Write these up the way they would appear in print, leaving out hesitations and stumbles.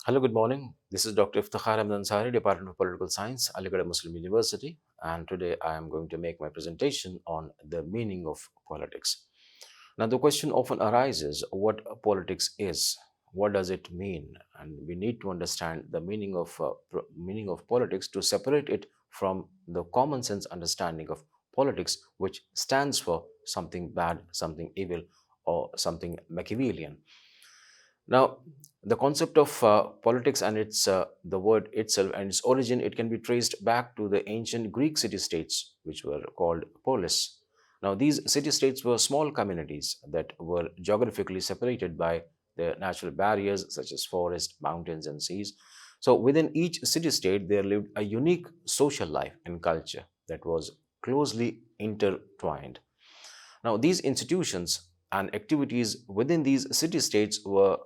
Hello, good morning. This is Dr. Iftikhar Ahmed Ansari, Department of Political Science, Aligarh Muslim University, and today I am going to make my presentation on the meaning of politics. Now, the question often arises what politics is, what does it mean, and we need to understand the meaning of politics to separate it from the common sense understanding of politics, which stands for something bad, something evil, or something Machiavellian. Now, the concept of politics and its the word itself and its origin, it can be traced back to the ancient Greek city-states, which were called polis. Now, these city-states were small communities that were geographically separated by the natural barriers such as forests, mountains, and seas. So, within each city-state, there lived a unique social life and culture that was closely intertwined. Now, these institutions and activities within these city states were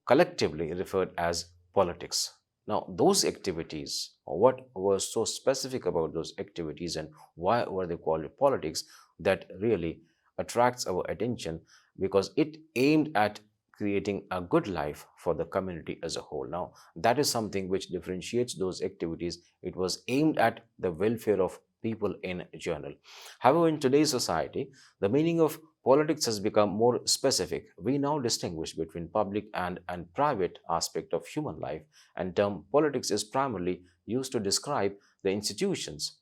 collectively referred as politics. Now, those activities, or what was so specific about those activities and why were they called politics, that really attracts our attention because it aimed at creating a good life for the community as a whole. Now, that is something which differentiates those activities. It was aimed at the welfare of people in general. However, in today's society, the meaning of politics has become more specific. We now distinguish between public and private aspect of human life, and term politics is primarily used to describe the institutions,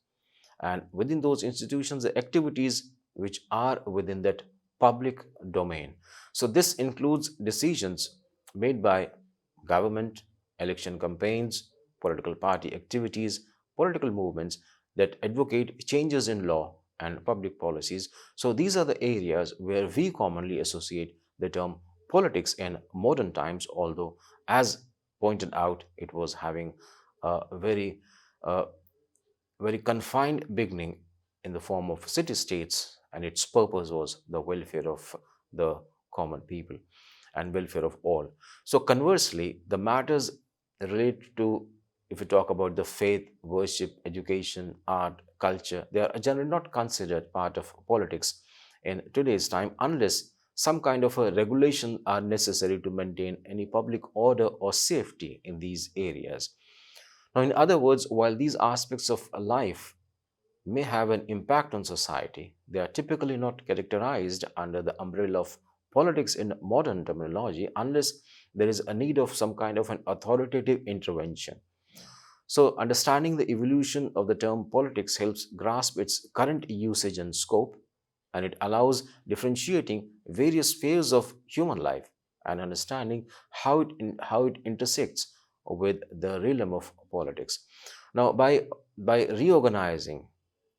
and within those institutions, the activities which are within that public domain. So this includes decisions made by government, election campaigns, political party activities, political movements that advocate changes in law and public policies. So these are the areas where we commonly associate the term politics in modern times, although as pointed out, it was having a uh, very confined beginning in the form of city states, and its purpose was the welfare of the common people and welfare of all. So, conversely, the matters related to, if you talk about the faith, worship, education, art, culture, they are generally not considered part of politics in today's time unless some kind of a regulation are necessary to maintain any public order or safety in these areas. Now, in other words, while these aspects of life may have an impact on society, they are typically not characterized under the umbrella of politics in modern terminology unless there is a need of some kind of an authoritative intervention. So, understanding the evolution of the term politics helps grasp its current usage and scope, and it allows differentiating various spheres of human life and understanding how it intersects with the realm of politics. Now, by reorganizing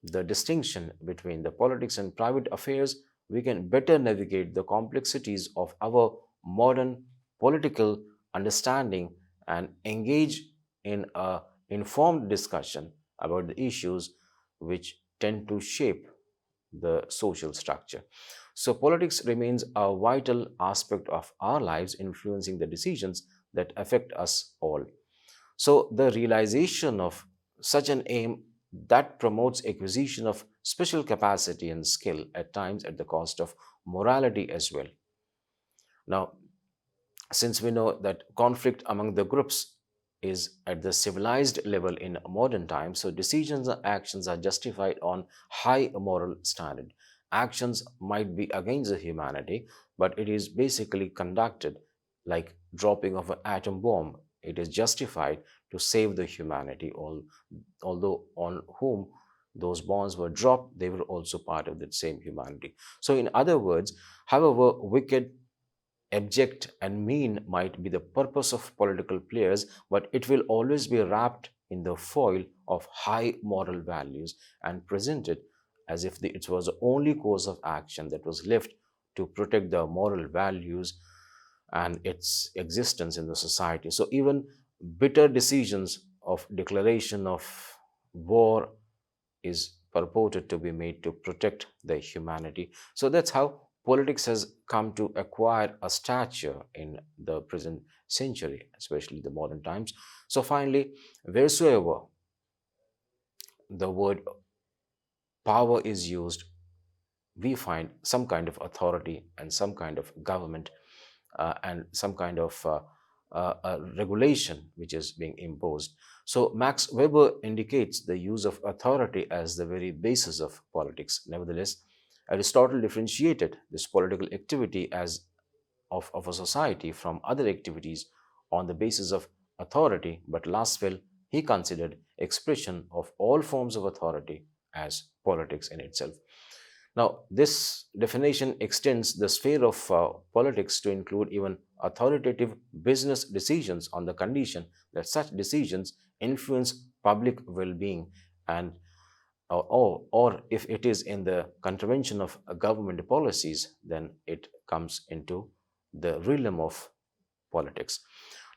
the distinction between the politics and private affairs, we can better navigate the complexities of our modern political understanding and engage in a informed discussion about the issues which tend to shape the social structure. So, politics remains a vital aspect of our lives, influencing the decisions that affect us all. So, the realization of such an aim that promotes acquisition of special capacity and skill at times at the cost of morality as well. Now, since we know that conflict among the groups is at the civilized level in modern times, so decisions and actions are justified on high moral standard. Actions might be against the humanity, but it is basically conducted like dropping of an atom bomb. It is justified to save the humanity, although on whom those bombs were dropped, they were also part of that same humanity. So, in other words, however wicked, abject, and mean might be the purpose of political players, but it will always be wrapped in the foil of high moral values and presented as if it was the only course of action that was left to protect the moral values and its existence in the society. So, even bitter decisions of declaration of war is purported to be made to protect the humanity. So that's how politics has come to acquire a stature in the present century, especially the modern times. So finally, wheresoever the word power is used, we find some kind of authority and some kind of government and some kind of a regulation which is being imposed. So Max Weber indicates the use of authority as the very basis of politics. Nevertheless, Aristotle differentiated this political activity of a society from other activities on the basis of authority, but Laswell, he considered expression of all forms of authority as politics in itself. Now, this definition extends the sphere of politics to include even authoritative business decisions on the condition that such decisions influence public well being and or if it is in the contravention of government policies, then it comes into the realm of politics.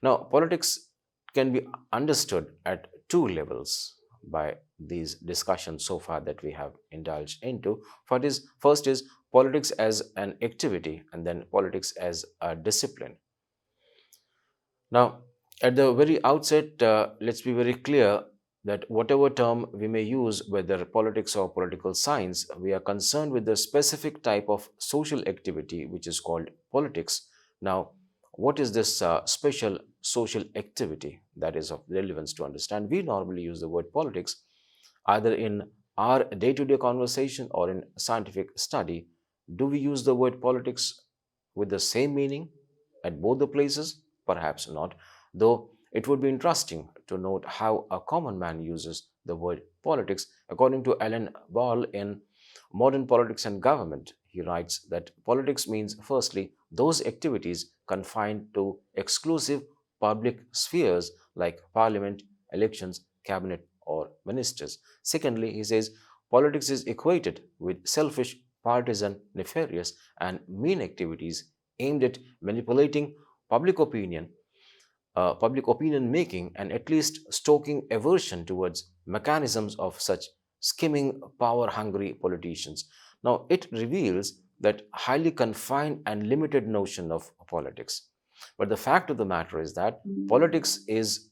Now, politics can be understood at two levels by these discussions so far that we have indulged into. First is politics as an activity, and then politics as a discipline. Now, at the very outset, let's be very clear that whatever term we may use, whether politics or political science, we are concerned with the specific type of social activity which is called politics. Now, what is this special social activity that is of relevance to understand? We normally use the word politics either in our day to day conversation or in scientific study. Do we use the word politics with the same meaning at both the places? Perhaps not, though it would be interesting to note how a common man uses the word politics. According to Alan Ball in Modern Politics and Government, he writes that politics means, firstly, those activities confined to exclusive public spheres like parliament, elections, cabinet, or ministers. Secondly, he says politics is equated with selfish, partisan, nefarious, and mean activities aimed at manipulating public opinion, public opinion making, and at least stoking aversion towards mechanisms of such skimming, power hungry politicians. Now, it reveals that highly confined and limited notion of politics. But the fact of the matter is that politics is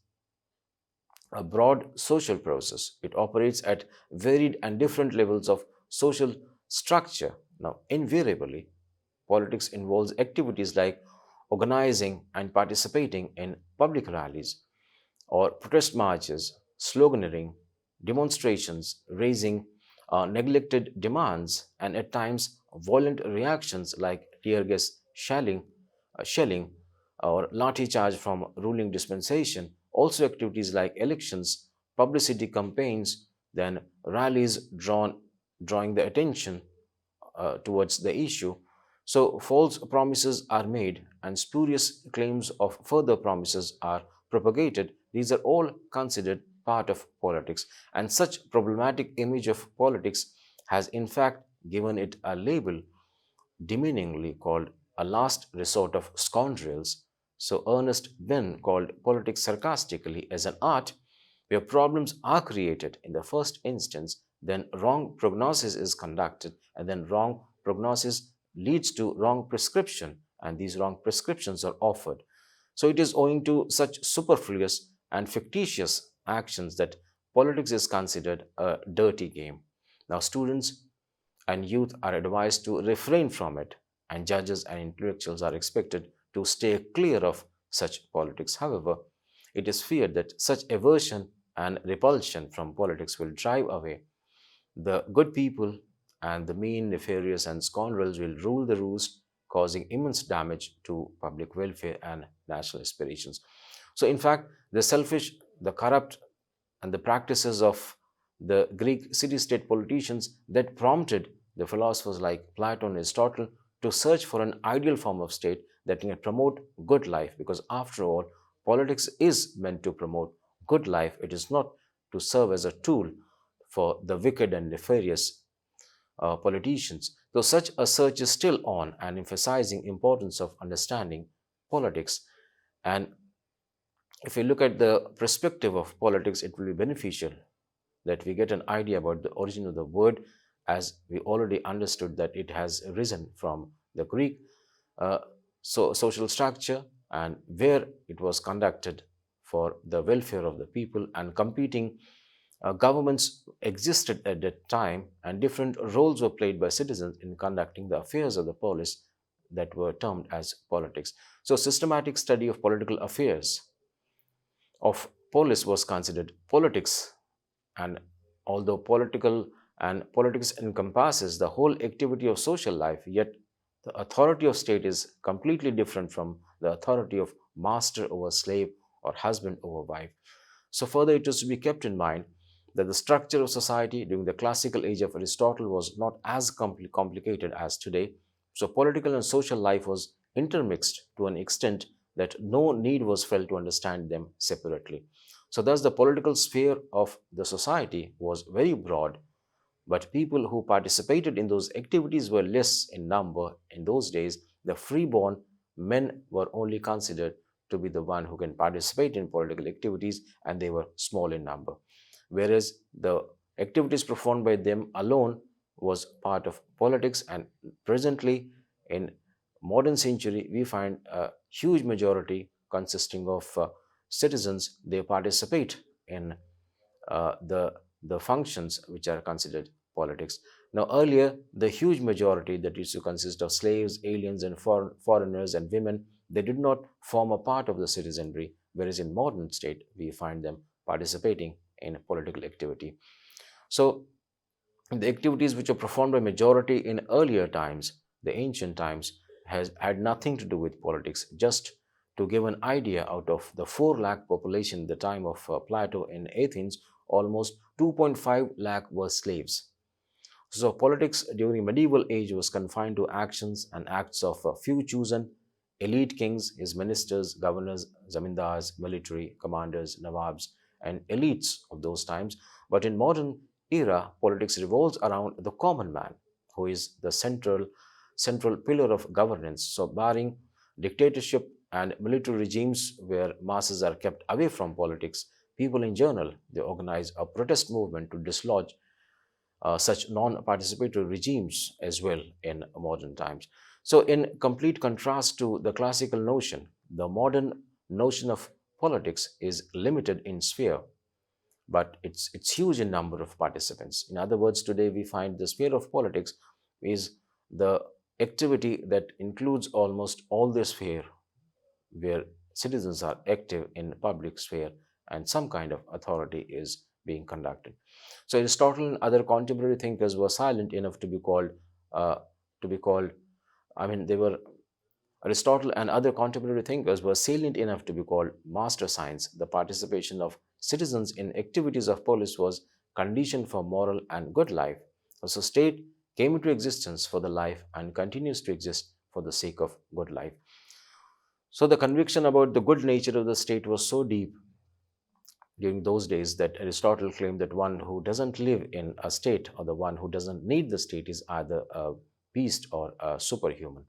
a broad social process. It operates at varied and different levels of social structure. Now, invariably, politics involves activities like organizing and participating in public rallies or protest marches, sloganeering, demonstrations, raising neglected demands, and at times violent reactions like tear gas shelling or lathi charge from ruling dispensation. Also, activities like elections, publicity campaigns, then rallies drawing the attention towards the issue. So, false promises are made and spurious claims of further promises are propagated. These are all considered part of politics, and such problematic image of politics has in fact given it a label demeaningly called a last resort of scoundrels. So Ernest Benn called politics sarcastically as an art where problems are created in the first instance, then wrong prognosis is conducted, and then wrong prognosis leads to wrong prescription, and these wrong prescriptions are offered. So it is owing to such superfluous and fictitious actions that politics is considered a dirty game. Now, students and youth are advised to refrain from it, and judges and intellectuals are expected to stay clear of such politics. However, it is feared that such aversion and repulsion from politics will drive away the good people, and the mean, nefarious, and scoundrels will rule the roost, causing immense damage to public welfare and national aspirations. So, in fact, the selfish, the corrupt, and the practices of the Greek city state politicians that prompted the philosophers like Plato and Aristotle to search for an ideal form of state that can promote good life, because after all, politics is meant to promote good life. It is not to serve as a tool for the wicked and nefarious politicians. Though such a search is still on and emphasizing importance of understanding politics. And if we look at the perspective of politics, it will be beneficial that we get an idea about the origin of the word, as we already understood that it has risen from the Greek social structure and where it was conducted for the welfare of the people, and competing governments existed at that time, and different roles were played by citizens in conducting the affairs of the polis. that were termed as politics. So, systematic study of political affairs of polis was considered politics, and although political and politics encompasses the whole activity of social life, yet the authority of state is completely different from the authority of master over slave or husband over wife. So, further, it is to be kept in mind that the structure of society during the classical age of Aristotle was not as complicated as today. So, political and social life was intermixed to an extent that no need was felt to understand them separately. So, thus, the political sphere of the society was very broad, but people who participated in those activities were less in number. In those days, the freeborn men were only considered to be the one who can participate in political activities, and they were small in number. Whereas the activities performed by them alone was part of politics, and presently in modern century we find a huge majority consisting of citizens. They participate in the functions which are considered politics. Now, earlier, the huge majority that used to consist of slaves, aliens, and foreigners and women, they did not form a part of the citizenry, whereas in modern state, we find them participating in political activity. So, the activities which were performed by majority in earlier times, the ancient times, has had nothing to do with politics. Just to give an idea, out of the 4 lakh population at the time of Plato in Athens, almost 2.5 lakh were slaves. So politics during medieval age was confined to actions and acts of a few chosen elite kings, his ministers, governors, zamindars, military commanders, nawabs, and elites of those times. But in modern era, politics revolves around the common man, who is the central pillar of governance. So barring dictatorship and military regimes where masses are kept away from politics, people in general, they organize a protest movement to dislodge such non-participatory regimes as well in modern times. So, in complete contrast to the classical notion, the modern notion of politics is limited in sphere, but it's huge in number of participants. In other words, today we find the sphere of politics is the activity that includes almost all the sphere where citizens are active in public sphere and some kind of authority is being conducted. So Aristotle and other contemporary thinkers were silent enough uh, to be called. I mean, they were Aristotle and other contemporary thinkers were salient enough to be called master science. The participation of citizens in activities of polis was conditioned for moral and good life. So state came into existence for the life and continues to exist for the sake of good life. So the conviction about the good nature of the state was so deep during those days that Aristotle claimed that one who doesn't live in a state or the one who doesn't need the state is either a beast or a superhuman.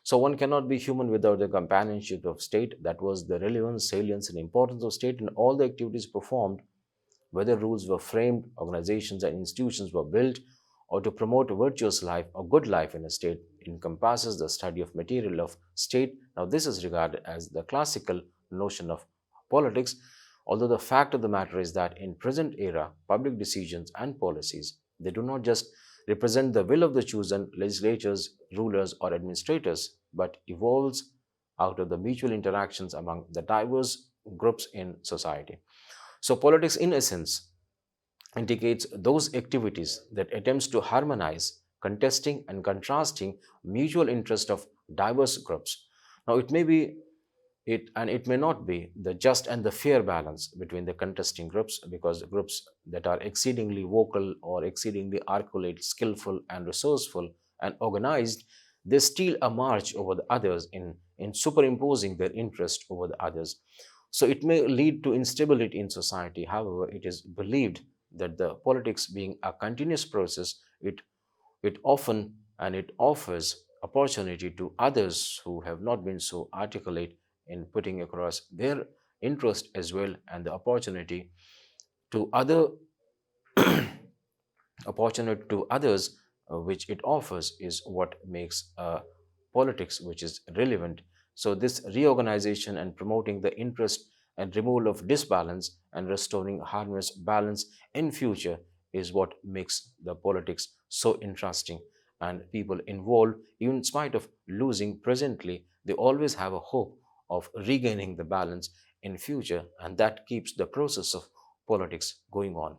So one cannot be human without the companionship of state. That was the relevance, salience, and importance of state in all the activities performed, whether rules were framed, organizations and institutions were built, or to promote a virtuous life or good life in a state encompasses the study of material of state. Now, this is regarded as the classical notion of politics, although the fact of the matter is that in present era, public decisions and policies, they do not just represent the will of the chosen legislators, rulers, or administrators, but evolves out of the mutual interactions among the diverse groups in society. So, politics, in essence, indicates those activities that attempts to harmonize, contesting, and contrasting mutual interest of diverse groups. Now, it may be it and it may not be the just and the fair balance between the contesting groups, because groups that are exceedingly vocal or exceedingly articulate, skillful and resourceful and organized, they steal a march over the others in superimposing their interest over the others. So it may lead to instability in society. However, it is believed that the politics being a continuous process, it often and it offers opportunity to others who have not been so articulate in putting across their interest as well, and the opportunity to other opportunity to others which it offers is what makes politics which is relevant. So this reorganization and promoting the interest and removal of disbalance and restoring harmonious balance in future is what makes the politics so interesting and people involved, even in spite of losing presently, they always have a hope of regaining the balance in future, and that keeps the process of politics going on.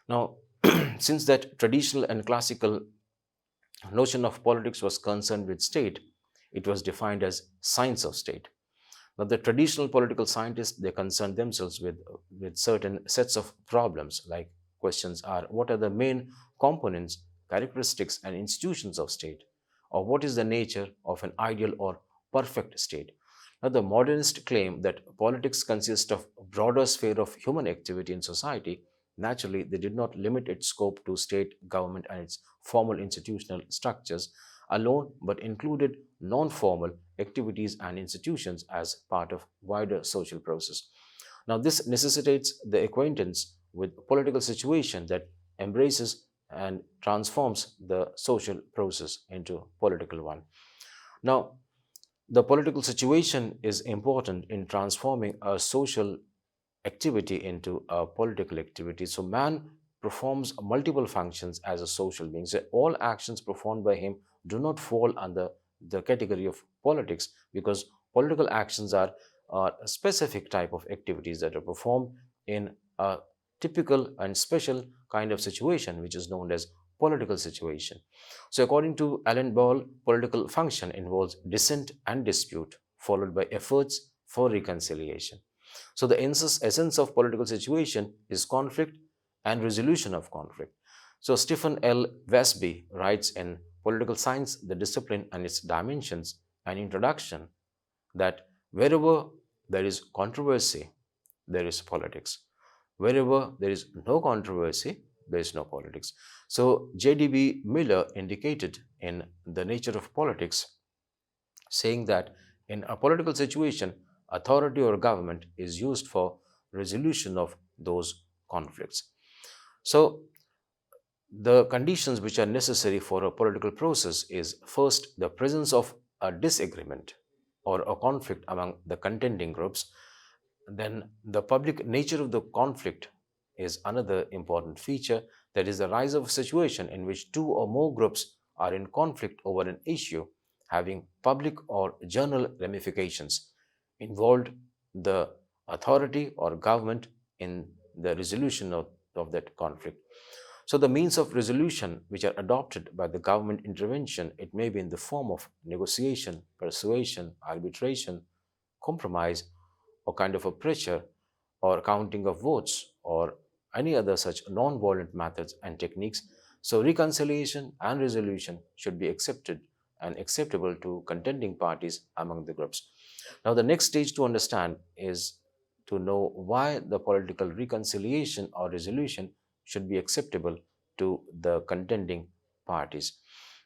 Now, since that traditional and classical notion of politics was concerned with state, it was defined as science of state. Now, the traditional political scientists, they concern themselves with certain sets of problems, like questions are what are the main components, characteristics, and institutions of state, or what is the nature of an ideal or perfect state. Now, the modernists claim that politics consists of a broader sphere of human activity in society. Naturally, they did not limit its scope to state government and its formal institutional structures alone, but included non-formal activities and institutions as part of wider social process. Now, this necessitates the acquaintance with political situation that embraces and transforms the social process into political one. Now, the political situation is important in transforming a social activity into a political activity. So, man performs multiple functions as a social being. So, all actions performed by him do not fall under the category of politics, because political actions are a specific type of activities that are performed in a typical and special kind of situation, which is known as political situation. So, according to Alan Ball, political function involves dissent and dispute, followed by efforts for reconciliation. So, the essence of political situation is conflict and resolution of conflict. So, Stephen L. Westby writes in Political Science, the Discipline and Its Dimensions, an introduction, that wherever there is controversy, there is politics. Wherever there is no controversy, there is no politics. So, J.D.B. Miller indicated in The Nature of Politics, saying that in a political situation, authority or government is used for resolution of those conflicts. So, the conditions which are necessary for a political process is first the presence of a disagreement or a conflict among the contending groups. Then the public nature of the conflict is another important feature, that is the rise of a situation in which two or more groups are in conflict over an issue having public or general ramifications, involved the authority or government in the resolution of that conflict. So the means of resolution which are adopted by the government intervention, it may be in the form of negotiation, persuasion, arbitration, compromise, or kind of a pressure, or counting of votes, or any other such non-violent methods and techniques. So reconciliation and resolution should be accepted and acceptable to contending parties among the groups. Now, the next stage to understand is to know why the political reconciliation or resolution should be acceptable to the contending parties.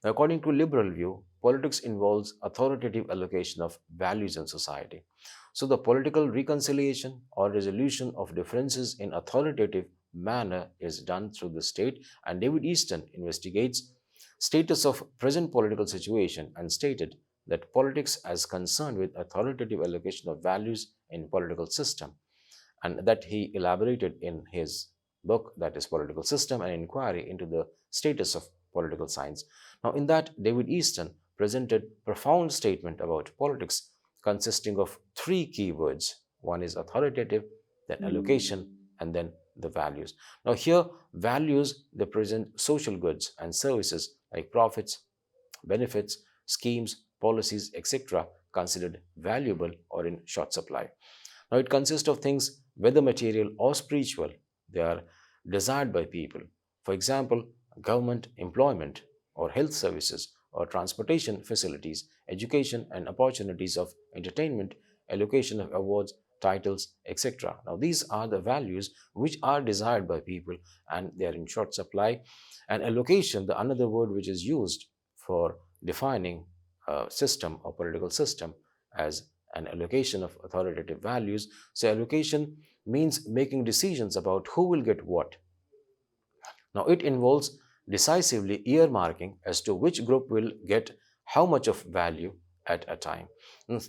Now, according to liberal view, politics involves authoritative allocation of values in society. So, the political reconciliation or resolution of differences in authoritative manner is done through the state, and David Easton investigates status of present political situation and stated that politics as concerned with authoritative allocation of values in political system, and that he elaborated in his book, that is Political System, an inquiry into the status of political science. Now, in that, David Easton presented profound statement about politics consisting of three keywords. One is authoritative, then allocation, and then the values. Now, here, values, they present social goods and services like profits, benefits, schemes, policies, etc., considered valuable or in short supply. Now, it consists of things, whether material or spiritual, they are desired by people. For example, government employment or health services or transportation facilities, education and opportunities of entertainment, allocation of awards, titles, etc. Now, these are the values which are desired by people and they are in short supply. And allocation, the another word which is used for defining a system or political system as an allocation of authoritative values. So, allocation means making decisions about who will get what. Now, it involves decisively earmarking as to which group will get how much of value at a time.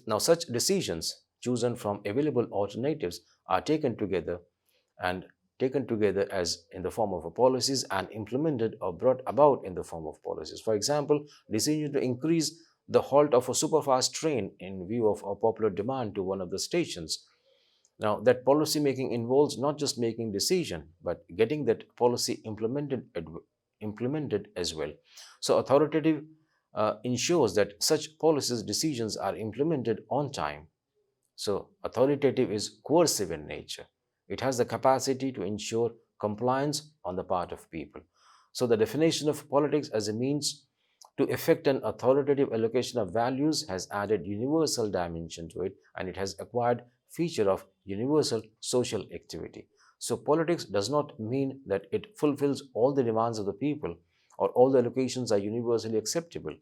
Now, such decisions chosen from available alternatives are taken together and taken together as in the form of a policies and implemented or brought about in the form of policies. For example, decision to increase the halt of a superfast train in view of a popular demand to one of the stations. Now, that policy making involves not just making decision, but getting that policy implemented as well. So, authoritative ensures that such policies decisions are implemented on time. So, authoritative is coercive in nature. It has the capacity to ensure compliance on the part of people. So, the definition of politics as a means to effect an authoritative allocation of values has added universal dimension to it, and it has acquired feature of universal social activity. So, politics does not mean that it fulfills all the demands of the people or all the allocations are universally acceptable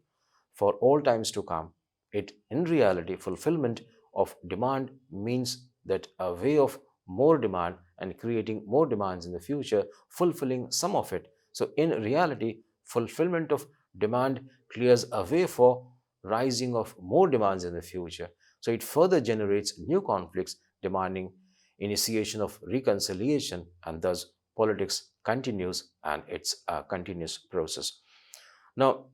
for all times to come. It, in reality, fulfillment of demand means that a way of more demand and creating more demands in the future, fulfilling some of it. So, in reality, fulfillment of demand clears a way for rising of more demands in the future. So, it further generates new conflicts demanding initiation of reconciliation, and thus politics continues and it's a continuous process. Now,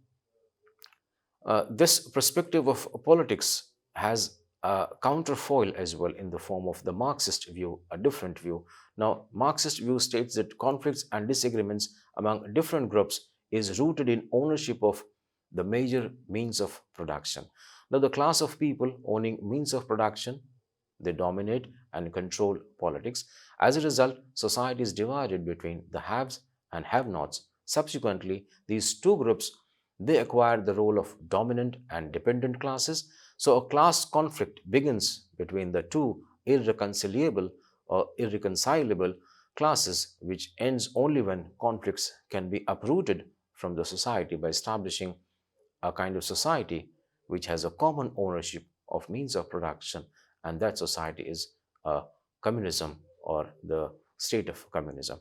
this perspective of politics has a counterfoil as well in the form of the Marxist view, a different view. Now, Marxist view states that conflicts and disagreements among different groups is rooted in ownership of the major means of production. Now, the class of people owning means of production, they dominate and control politics. As a result, society is divided between the haves and have-nots. Subsequently, these two groups they acquire the role of dominant and dependent classes. So a class conflict begins between the two irreconcilable or irreconcilable classes, which ends only when conflicts can be uprooted from the society by establishing a kind of society which has a common ownership of means of production, and that society is communism or the state of communism.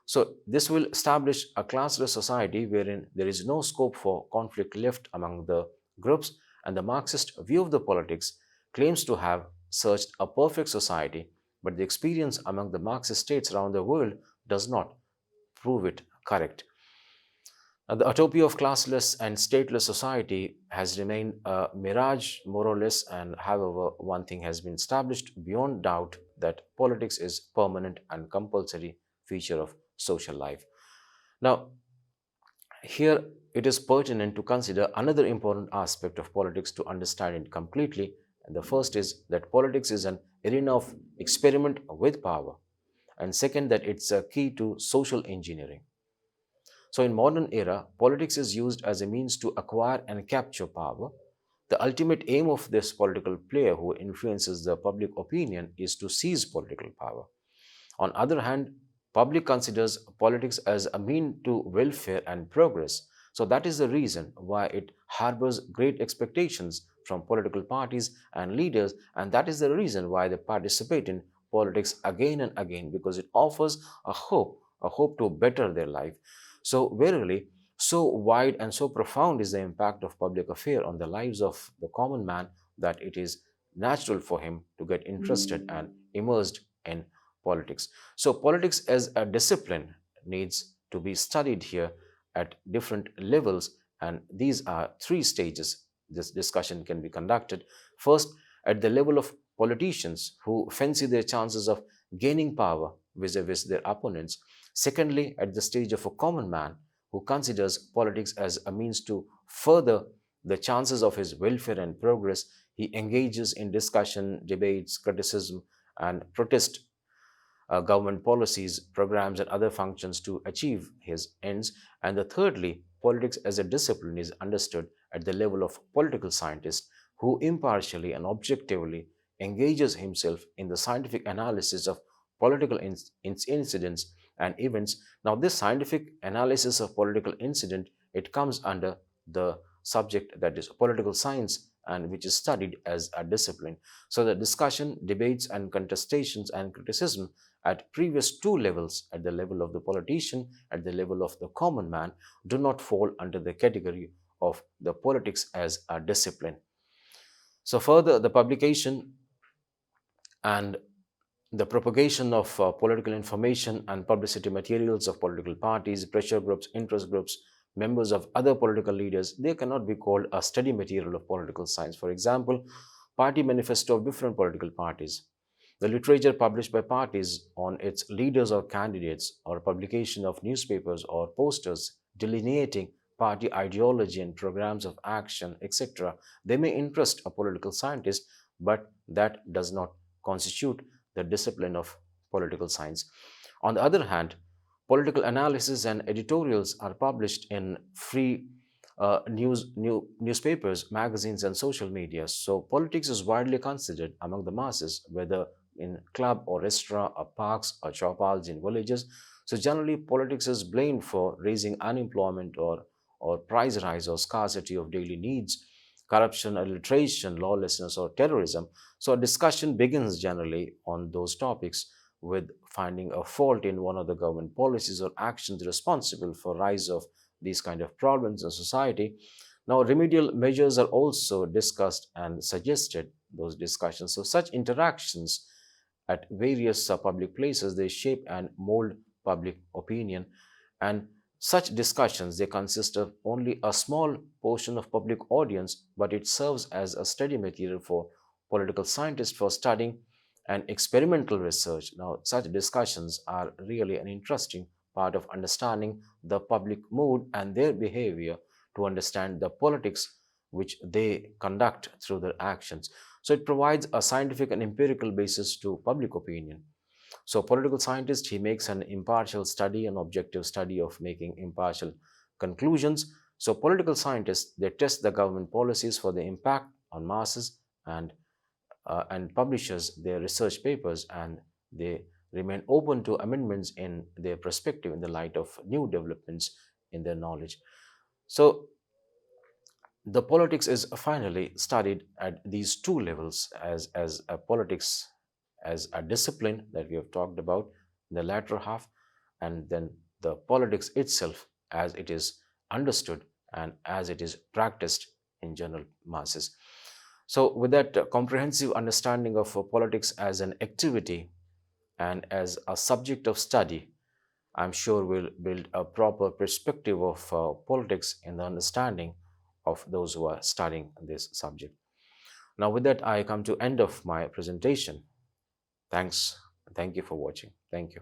So, this will establish a classless society wherein there is no scope for conflict left among the groups, and the Marxist view of the politics claims to have searched a perfect society, but the experience among the Marxist states around the world does not prove it correct. The utopia of classless and stateless society has remained a mirage, more or less, and however, one thing has been established beyond doubt that politics is permanent and compulsory feature of social life. Now, here it is pertinent to consider another important aspect of politics to understand it completely. And the first is that politics is an arena of experiment with power, and second, that it's a key to social engineering. So, in modern era, politics is used as a means to acquire and capture power. The ultimate aim of this political player who influences the public opinion is to seize political power. On other hand, public considers politics as a mean to welfare and progress. So that is the reason why it harbors great expectations from political parties and leaders, and that is the reason why they participate in politics again and again, because it offers a hope to better their life. So verily, so wide and so profound is the impact of public affair on the lives of the common man that it is natural for him to get interested and immersed in politics. So politics as a discipline needs to be studied here at different levels, and these are three stages this discussion can be conducted. First, at the level of politicians who fancy their chances of gaining power vis-a-vis their opponents. Secondly, at the stage of a common man who considers politics as a means to further the chances of his welfare and progress. He engages in discussion, debates, criticism, and protest government policies, programs, and other functions to achieve his ends. And the thirdly, politics as a discipline is understood at the level of political scientist who impartially and objectively engages himself in the scientific analysis of political incidents and events. Now, this scientific analysis of political incident, it comes under the subject that is political science, and which is studied as a discipline. So the discussion, debates, and contestations and criticism at previous two levels, at the level of the politician, at the level of the common man, do not fall under the category of the politics as a discipline. So further, the publication and The propagation of political information and publicity materials of political parties, pressure groups, interest groups, members of other political leaders, they cannot be called a study material of political science. For example, party manifesto of different political parties, the literature published by parties on its leaders or candidates, or publication of newspapers or posters delineating party ideology and programs of action, etc. They may interest a political scientist, but that does not constitute the discipline of political science. On the other hand, political analysis and editorials are published in free newspapers, magazines, and social media. So, politics is widely considered among the masses, whether in club or restaurant or parks or chowpals in villages. So, generally, politics is blamed for raising unemployment or price rise or scarcity of daily needs, corruption, illiteration, lawlessness, or terrorism. So, a discussion begins generally on those topics with finding a fault in one of the government policies or actions responsible for rise of these kind of problems in society. Now, remedial measures are also discussed and suggested, those discussions. So, such interactions at various public places, they shape and mold public opinion. And such discussions, they consist of only a small portion of public audience, but it serves as a study material for political scientists for studying and experimental research. Now, such discussions are really an interesting part of understanding the public mood and their behavior, to understand the politics which they conduct through their actions. So it provides a scientific and empirical basis to public opinion. So political scientist, he makes an impartial study, an objective study of making impartial conclusions. So political scientists, they test the government policies for the impact on masses, and publishes their research papers, and they remain open to amendments in their perspective in the light of new developments in their knowledge. So the politics is finally studied at these two levels, as a politics as a discipline that we have talked about in the latter half, and then the politics itself as it is understood and as it is practiced in general masses. So with that comprehensive understanding of politics as an activity and as a subject of study, I'm sure we'll build a proper perspective of politics in the understanding of those who are studying this subject. Now, with that, I come to end of my presentation. Thanks. Thank you for watching. Thank you.